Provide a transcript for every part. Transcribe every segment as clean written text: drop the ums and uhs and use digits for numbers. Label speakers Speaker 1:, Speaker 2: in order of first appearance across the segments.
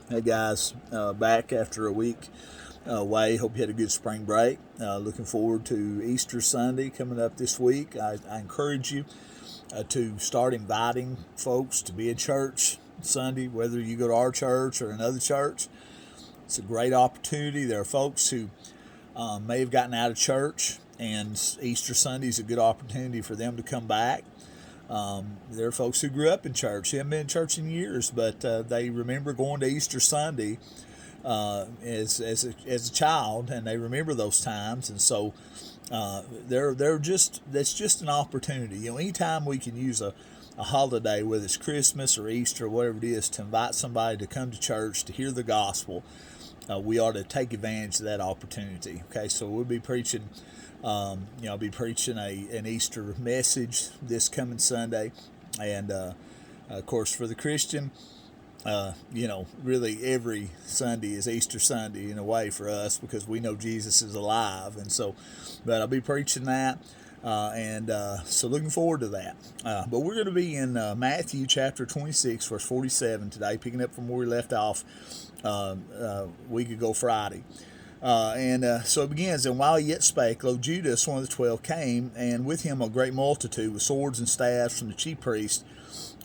Speaker 1: Hey guys, back after a week away. Hope you had a good spring break. Looking forward to Easter Sunday coming up this week. I encourage you to start inviting folks to be in church Sunday, whether you go to our church or another church. It's a great opportunity. There are folks who may have gotten out of church, and Easter Sunday is a good opportunity for them to come back. There are folks who grew up in church, they haven't been in church in years, but they remember going to Easter Sunday as a child, and they remember those times, and so they're just that's just an opportunity. Anytime we can use a holiday, whether it's Christmas or Easter or whatever it is, to invite somebody to come to church to hear the gospel, we ought to take advantage of that opportunity. Okay, so we'll be preaching. I'll be preaching an Easter message this coming Sunday, and of course for the Christian, really every Sunday is Easter Sunday in a way for us because we know Jesus is alive, and so, but I'll be preaching that. So looking forward to that. But we're going to be in Matthew chapter 26, verse 47 today, picking up from where we left off a week ago Friday. So it begins, and while he yet spake, lo, Judas, one of the 12, came, and with him a great multitude with swords and staves from the chief priests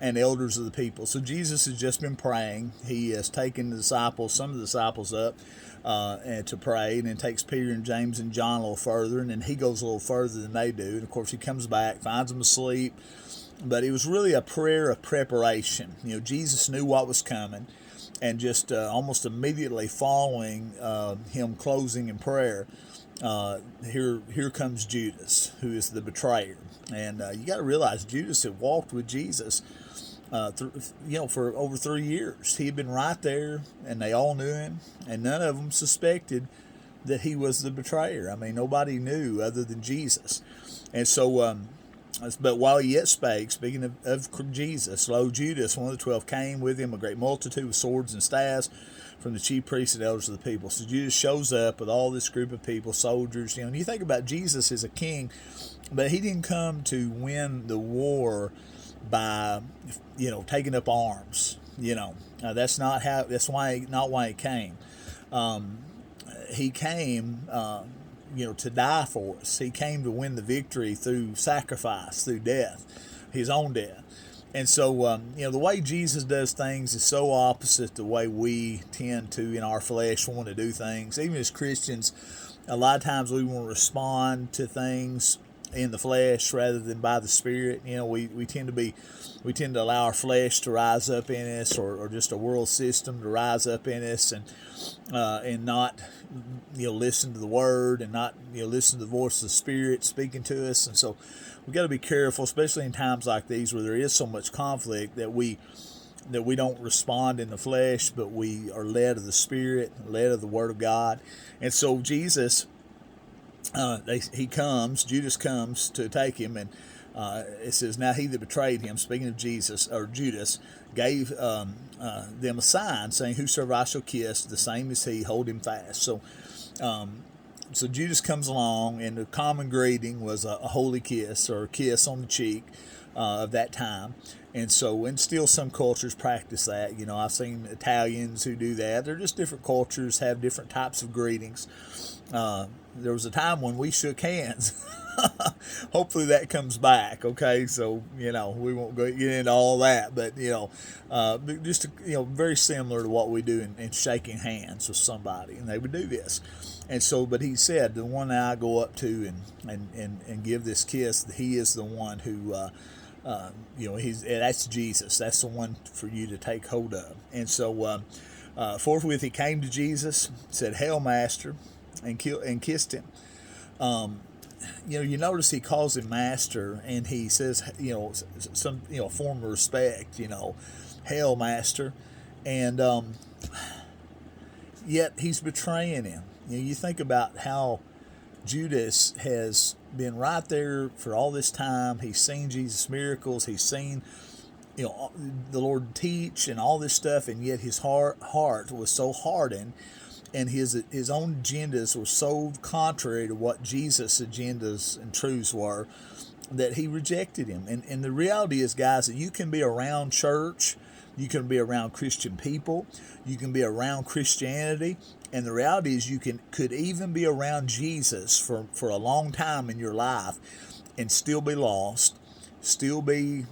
Speaker 1: and elders of the people. So Jesus has just been praying. He has taken some of the disciples up and to pray, and then takes Peter and James and John a little further, and then he goes a little further than they do. And of course he comes back, finds them asleep. But it was really a prayer of preparation. Jesus knew what was coming, and just almost immediately following him closing in prayer, here comes Judas, who is the betrayer. And you got to realize Judas had walked with Jesus, for over 3 years. He had been right there, and they all knew him, and none of them suspected that he was the betrayer. I mean, nobody knew other than Jesus. And so, but while he yet spake, speaking of Jesus, lo, Judas, one of the 12, came with him a great multitude with swords and staves from the chief priests and elders of the people. So Judas shows up with all this group of people, soldiers. And you think about Jesus as a king, but he didn't come to win the war by, taking up arms. That's not how. That's not why he came. He came. To die for us. He came to win the victory through sacrifice, through death, his own death. And so, the way Jesus does things is so opposite the way we tend to, in our flesh, want to do things. Even as Christians, a lot of times we want to respond to things in the flesh rather than by the Spirit. We tend to allow our flesh to rise up in us, or just a world system to rise up in us, and not listen to the Word, and not listen to the voice of the Spirit speaking to us. And so we've got to be careful, especially in times like these where there is so much conflict, that we don't respond in the flesh, but we are led of the Spirit, led of the Word of God. And so Jesus, Judas comes to take him, and it says, now he that betrayed him, speaking of Jesus, or Judas, gave them a sign, saying, whosoever I shall kiss, the same is he, hold him fast. So Judas comes along, and the common greeting was a holy kiss, or a kiss on the cheek of that time. And still some cultures practice that. I've seen Italians who do that. They're just different cultures, have different types of greetings. There was a time when we shook hands. Hopefully that comes back. Okay, so we won't get into all that, but just very similar to what we do in shaking hands with somebody, and they would do this. And so, but he said, the one that I go up to and give this kiss, he is the one who. That's Jesus. That's the one for you to take hold of. And so, forthwith he came to Jesus, said, "Hail, Master," and kissed him. You notice he calls him Master, and he says, some form of respect. "Hail, Master," and yet he's betraying him. You think about how Judas has been right there for all this time. He's seen Jesus' miracles. He's seen, the Lord teach and all this stuff, and yet his heart was so hardened, and his own agendas were so contrary to what Jesus' agendas and truths were, that he rejected him. And the reality is, guys, that you can be around church, You can be around Christian people. You can be around Christianity. And the reality is could even be around Jesus for a long time in your life and still be lost, still be,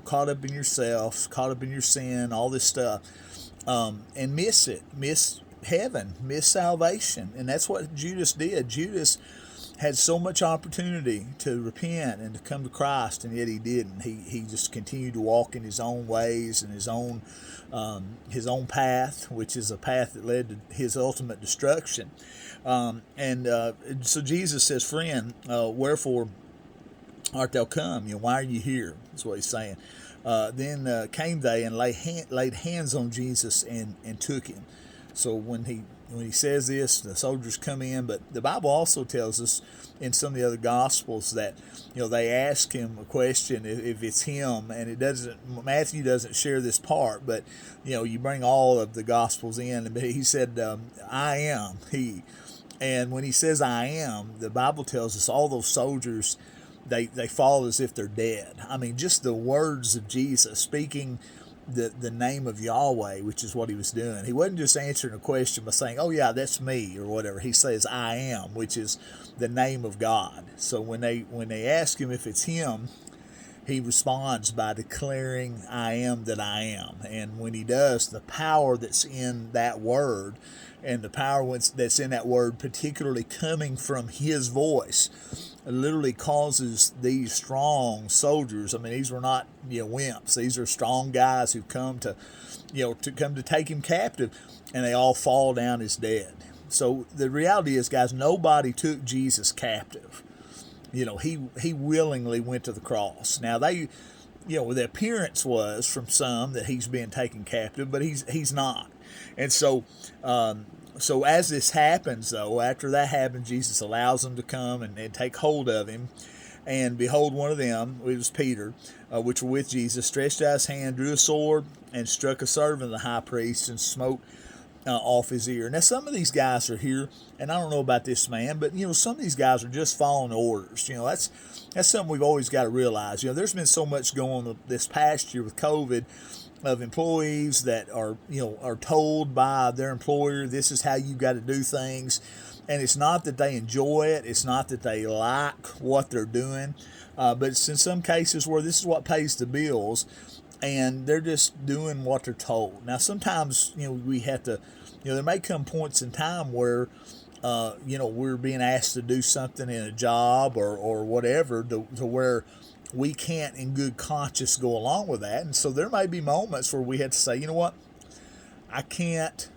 Speaker 1: caught up in yourself, caught up in your sin, all this stuff, and miss heaven, miss salvation. And that's what Judas did. Judas had so much opportunity to repent and to come to Christ, and yet he didn't. He just continued to walk in his own ways and his own path, which is a path that led to his ultimate destruction. So Jesus says, "Friend, wherefore art thou come? Why are you here?" That's what he's saying. Then came they and laid hands on Jesus and took him. So when he says this, the soldiers come in, but the Bible also tells us in some of the other Gospels that they ask him a question if it's him, and Matthew doesn't share this part, but you bring all of the Gospels in, but he said, "I am he," and when he says "I am," the Bible tells us all those soldiers they fall as if they're dead. I mean, just the words of Jesus speaking the name of Yahweh, which is what he was doing. He wasn't just answering a question by saying, "Oh yeah, that's me," or whatever. He says, "I am," which is the name of God. So when they ask him if it's him, he responds by declaring, "I am that I am." And when he does, the power that's in that word, and the power that's in that word, particularly coming from his voice, literally causes these strong soldiers. I mean, these were not wimps. These are strong guys who come to take him captive, and they all fall down as dead. So the reality is, guys, nobody took Jesus captive. He willingly went to the cross. Now the appearance was from some that he's being taken captive, but he's not. And so as this happens, though, after that happens, Jesus allows them to come and take hold of him. And behold, one of them, it was Peter, which were with Jesus, stretched out his hand, drew a sword, and struck a servant of the high priest, and smote off his ear. Now, some of these guys are here, and I don't know about this man, but some of these guys are just following orders. That's something we've always got to realize. There's been so much going on this past year with COVID, of employees that are told by their employer, this is how you got to do things, and it's not that they enjoy it, it's not that they like what they're doing, but it's in some cases where this is what pays the bills, and they're just doing what they're told. Now, sometimes we have to, there may come points in time where we're being asked to do something in a job or whatever to where we can't in good conscience go along with that. And so there may be moments where we have to say, you know what, I can't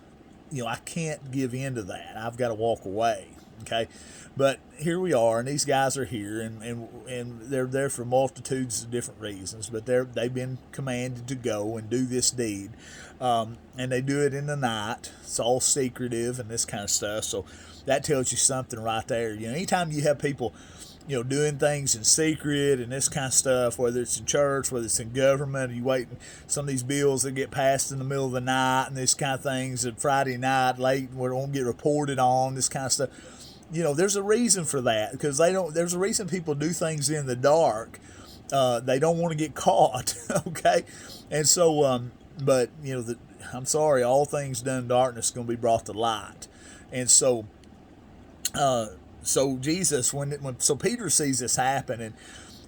Speaker 1: give in to that. I've got to walk away. Okay. But here we are, and these guys are here, and they're there for multitudes of different reasons, but they've been commanded to go and do this deed. And they do it in the night. It's all secretive and this kind of stuff. So that tells you something right there. Anytime you have people doing things in secret and this kind of stuff, whether it's in church, whether it's in government, you wait, some of these bills that get passed in the middle of the night and this kind of things, and Friday night late where it won't get reported on, this kind of stuff. There's a reason for that, because there's a reason people do things in the dark. They don't want to get caught. Okay. And so, but I'm sorry, all things done in darkness are going to be brought to light. And so, so Jesus, so Peter sees this happen, and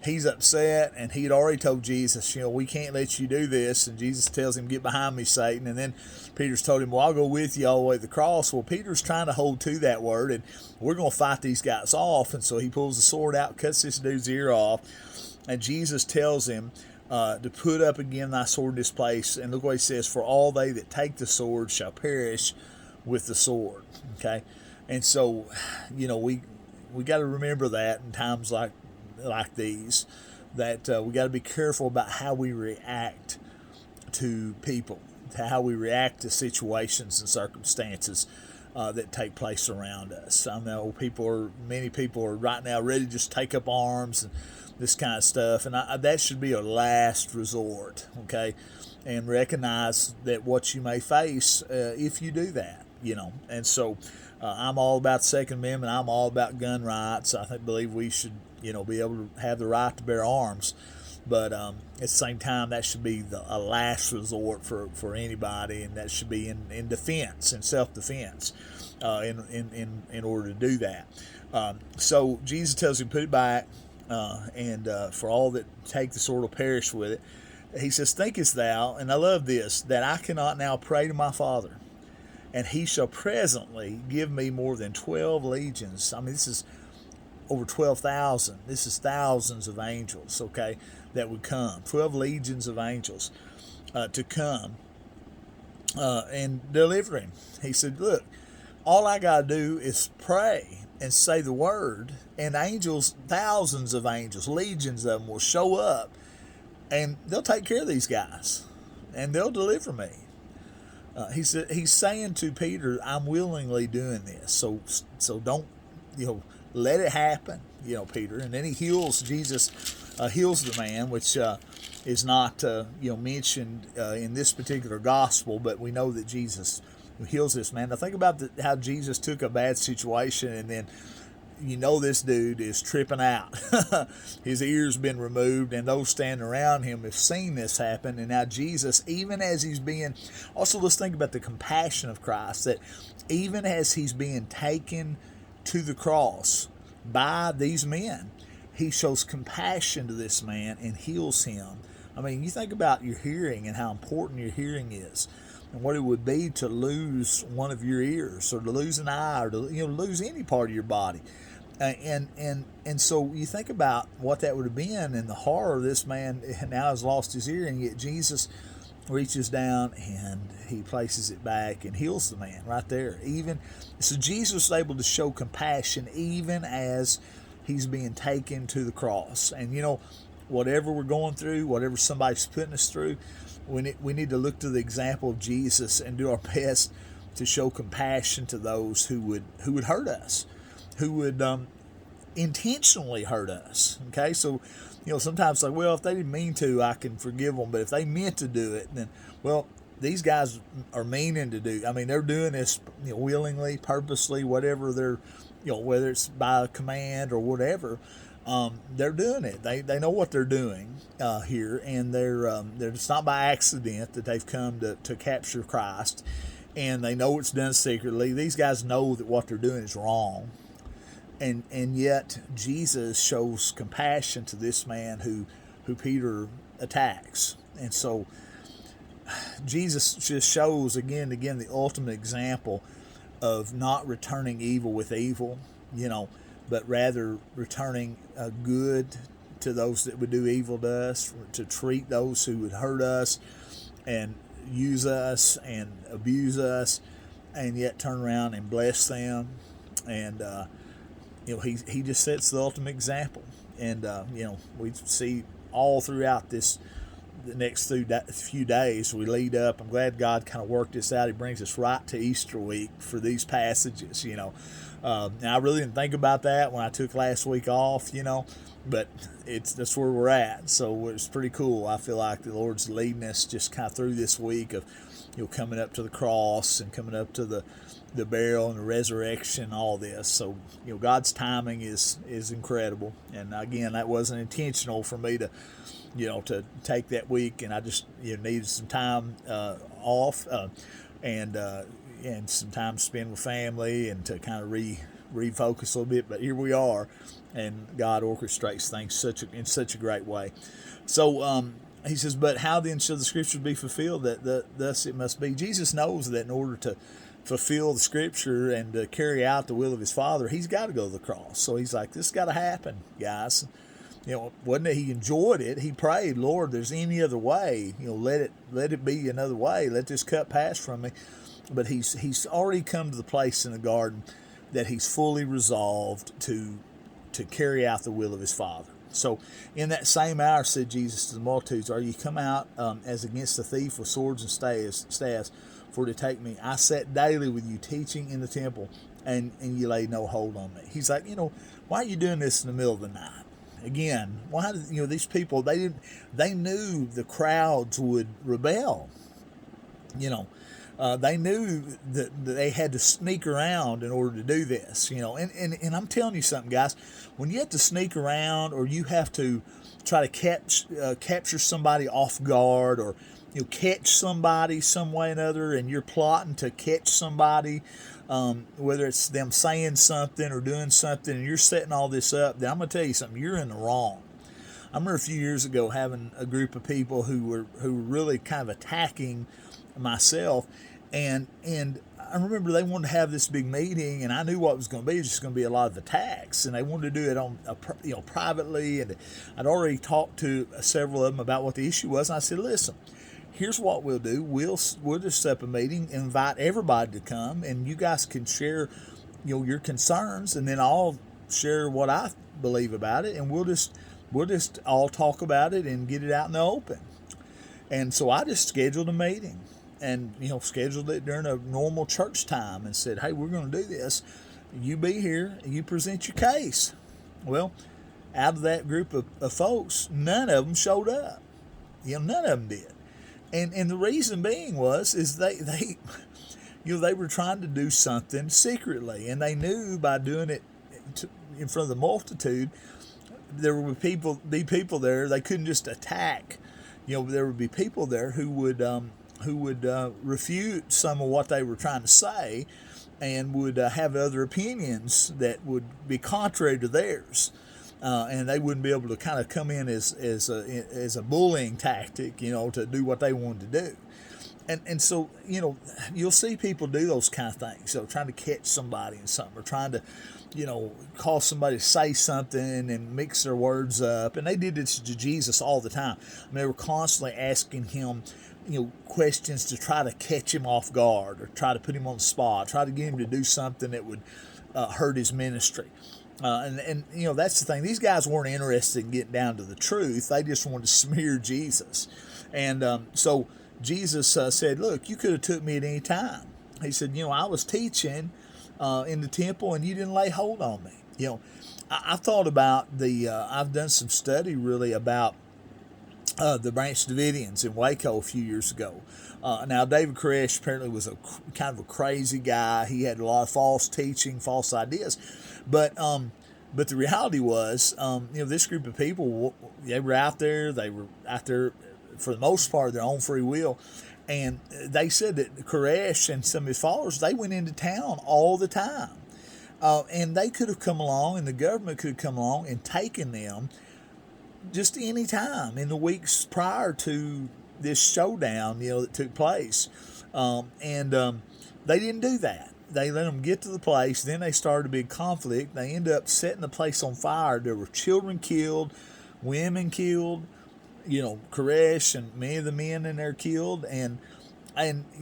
Speaker 1: he's upset, and he had already told Jesus, we can't let you do this. And Jesus tells him, "Get behind me, Satan." And then Peter's told him, "Well, I'll go with you all the way to the cross." Well, Peter's trying to hold to that word, and we're going to fight these guys off. And so he pulls the sword out, cuts this dude's ear off, and Jesus tells him to put up again thy sword in this place. And look what he says, "For all they that take the sword shall perish with the sword." Okay. And so, we got to remember that in times like these, that we got to be careful about how we react to people, to how we react to situations and circumstances that take place around us. I know many people are right now ready to just take up arms and this kind of stuff, and that should be a last resort. Okay, and recognize that what you may face if you do that. And so. I'm all about the Second Amendment. I'm all about gun rights. I believe we should, be able to have the right to bear arms. But at the same time, that should be a last resort for anybody, and that should be in defense, in self-defense, in order to do that. So Jesus tells him, put it back, and for all that take the sword will perish with it. He says, thinkest thou, and I love this, that I cannot now pray to my Father, and he shall presently give me more than 12 legions. I mean, this is over 12,000. This is thousands of angels, okay, that would come. 12 legions of angels to come and deliver him. He said, look, all I got to do is pray and say the word, and angels, thousands of angels, legions of them will show up, and they'll take care of these guys, and they'll deliver me. He's saying to Peter, I'm willingly doing this, so don't, let it happen, Peter. And then Jesus heals the man, which is not, mentioned in this particular gospel, but we know that Jesus heals this man. Now think about how Jesus took a bad situation, and then this dude is tripping out. His ear's been removed, and those standing around him have seen this happen. And now Jesus, even as he's being, also let's think about the compassion of Christ, that even as he's being taken to the cross by these men, he shows compassion to this man and heals him. I mean, you think about your hearing and how important your hearing is, and what it would be to lose one of your ears, or to lose an eye, or to lose any part of your body. And so you think about what that would have been, and the horror. This man now has lost his ear, and yet Jesus reaches down and he places it back and heals the man right there. So Jesus is able to show compassion even as he's being taken to the cross. And whatever we're going through, whatever somebody's putting us through, we need to look to the example of Jesus and do our best to show compassion to those who would hurt us, who would intentionally hurt us. Okay, so sometimes like, well, if they didn't mean to, I can forgive them, but if they meant to do it, then, well, these guys are meaning to do. I mean, they're doing this willingly, purposely, whatever they're, whether it's by command or whatever. They're doing it. They know what they're doing here, and they're it's not by accident that they've come to capture Christ, and they know it's done secretly. These guys know that what they're doing is wrong, and yet Jesus shows compassion to this man who Peter attacks, and so Jesus just shows again and again the ultimate example of not returning evil with evil, but rather returning good to those that would do evil to us, to treat those who would hurt us and use us and abuse us, and yet turn around and bless them. And he just sets the ultimate example. And we see all throughout the next few days we lead up. I'm glad God kind of worked this out. He brings us right to Easter week for these passages. Now I really didn't think about that when I took last week off, but that's where we're at. So it's pretty cool. I feel like the Lord's leading us just kind of through this week of coming up to the cross and coming up to the burial and the resurrection, all this. So God's timing is incredible. And again, that wasn't intentional for me to take that week, and I just needed some time off and some time to spend with family and to kind of refocus a little bit. But here we are, and God orchestrates things in such a great way. So he says, but how then shall the scriptures be fulfilled? That thus it must be. Jesus knows that in order to fulfill the scripture and to carry out the will of his Father, he's got to go to the cross. So he's like, this has got to happen, guys. Wasn't it? He enjoyed it. He prayed, Lord, there's any other way, let it be another way. Let this cup pass from me. But he's already come to the place in the garden that he's fully resolved to carry out the will of his Father. So in that same hour said Jesus to the multitudes, are you come out as against a thief with swords and staves for to take me? I sat daily with you teaching in the temple, and you laid no hold on me. He's like, why are you doing this in the middle of the night? Again, why these people, they knew the crowds would rebel. They knew that they had to sneak around in order to do this. And I'm telling you something, guys, when you have to sneak around, or you have to try to capture somebody off guard, or catch somebody some way or another, and you're plotting to catch somebody, whether it's them saying something or doing something, and you're setting all this up, then I'm going to tell you something, you're in the wrong. I remember a few years ago having a group of people who were really kind of attacking myself, and I remember they wanted to have this big meeting, and I knew what it was going to be. It was just going to be a lot of attacks, and they wanted to do it on privately. And I'd already talked to several of them about what the issue was, and I said, "Listen, here's what we'll do. We'll just set up a meeting, invite everybody to come, and you guys can share, your concerns, and then I'll share what I believe about it, and we'll just all talk about it and get it out in the open." And so I just scheduled a meeting, and scheduled it during a normal church time, and said, "Hey, we're going to do this. You be here, and you present your case." Well, out of that group of folks, none of them showed up. None of them did, and the reason being is they they were trying to do something secretly, and they knew by doing it in front of the multitude, there would be people there. They couldn't just attack. There would be people there who would refute some of what they were trying to say, and would have other opinions that would be contrary to theirs, and they wouldn't be able to kind of come in as a bullying tactic, to do what they wanted to do. And so, you'll see people do those kind of things. So trying to catch somebody in something, or trying to, cause somebody to say something and mix their words up. And they did this to Jesus all the time. I mean, they were constantly asking him, questions to try to catch him off guard, or try to put him on the spot, try to get him to do something that would hurt his ministry. And that's the thing. These guys weren't interested in getting down to the truth. They just wanted to smear Jesus. And so Jesus said, "Look, you could have took me at any time." He said, "I was teaching in the temple, and you didn't lay hold on me." I thought about I've done some study really about the Branch Davidians in Waco a few years ago. Now, David Koresh apparently was a kind of a crazy guy. He had a lot of false teaching, false ideas, but the reality was, this group of people, they were out there. They were out there for the most part of their own free will, and they said that Koresh and some of his followers, they went into town all the time, and they could have come along, and the government could have come along and taken them just any time in the weeks prior to this showdown, that took place. And they didn't do that. They let them get to the place. Then they started a big conflict. They ended up setting the place on fire. There were children killed, women killed, Koresh and many of the men in there killed. And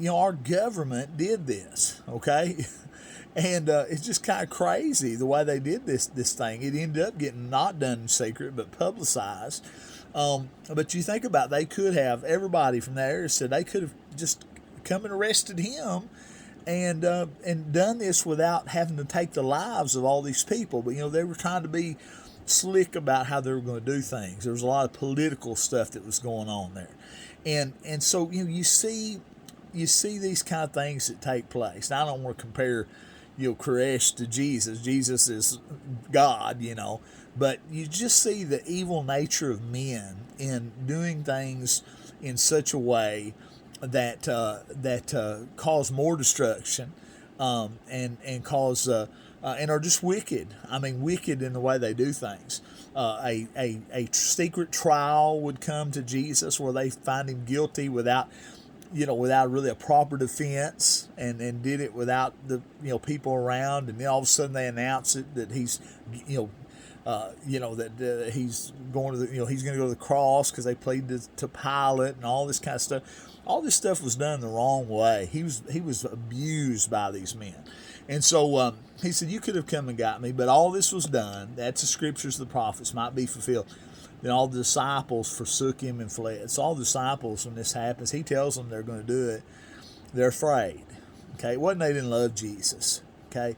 Speaker 1: our government did this, okay? And it's just kind of crazy the way they did this thing. It ended up getting not done in secret, but publicized. But you think about it, they could have, everybody from that area said they could have just come and arrested him and done this without having to take the lives of all these people. But, they were trying to be slick about how they were going to do things. There was a lot of political stuff that was going on there. And so, you see these kind of things that take place. Now, I don't want to compare Koresh to Jesus. Jesus is God, but you just see the evil nature of men in doing things in such a way that cause more destruction, and cause and are just wicked. I mean, wicked in the way they do things. A secret trial would come to Jesus where they find him guilty without really a proper defense, and did it without the people around, and then all of a sudden they announce it that he's that he's going to he's going to go to the cross because they pleaded to Pilate, and all this kind of stuff. All this stuff was done the wrong way. He was abused by these men, and so he said, "You could have come and got me, but all this was done. That's the scriptures of the prophets might be fulfilled." Then all the disciples forsook him and fled. So all the disciples, when this happens, he tells them they're going to do it. They're afraid. Okay, it wasn't they didn't love Jesus. Okay,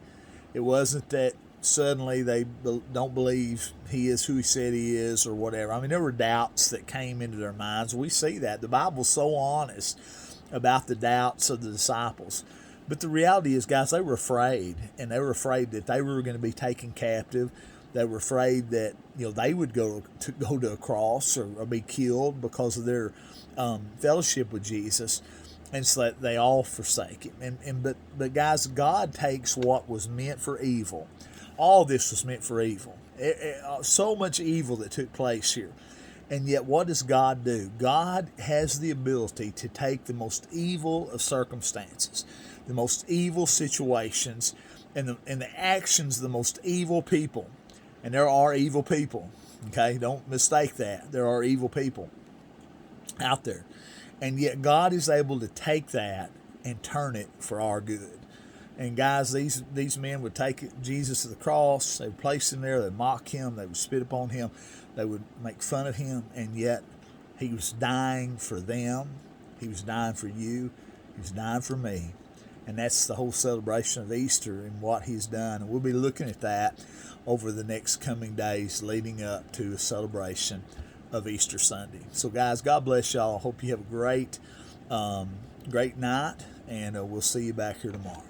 Speaker 1: it wasn't that suddenly they don't believe he is who he said he is or whatever. I mean, there were doubts that came into their minds. We see that. The Bible's so honest about the doubts of the disciples. But the reality is, guys, they were afraid, and they were afraid that they were going to be taken captive. They were afraid that they would go to a cross or be killed because of their fellowship with Jesus, and so that they all forsake him. But guys, God takes what was meant for evil. All this was meant for evil. So much evil that took place here. And yet, what does God do? God has the ability to take the most evil of circumstances, the most evil situations, and the actions of the most evil people. And there are evil people. Okay, don't mistake that. There are evil people out there. And yet God is able to take that and turn it for our good. And guys, these men would take Jesus to the cross. They would place him there. They would mock him. They would spit upon him. They would make fun of him. And yet he was dying for them. He was dying for you. He was dying for me. And that's the whole celebration of Easter and what he's done. And we'll be looking at that over the next coming days leading up to the celebration of Easter Sunday. So guys, God bless y'all. Hope you have a great night, and we'll see you back here tomorrow.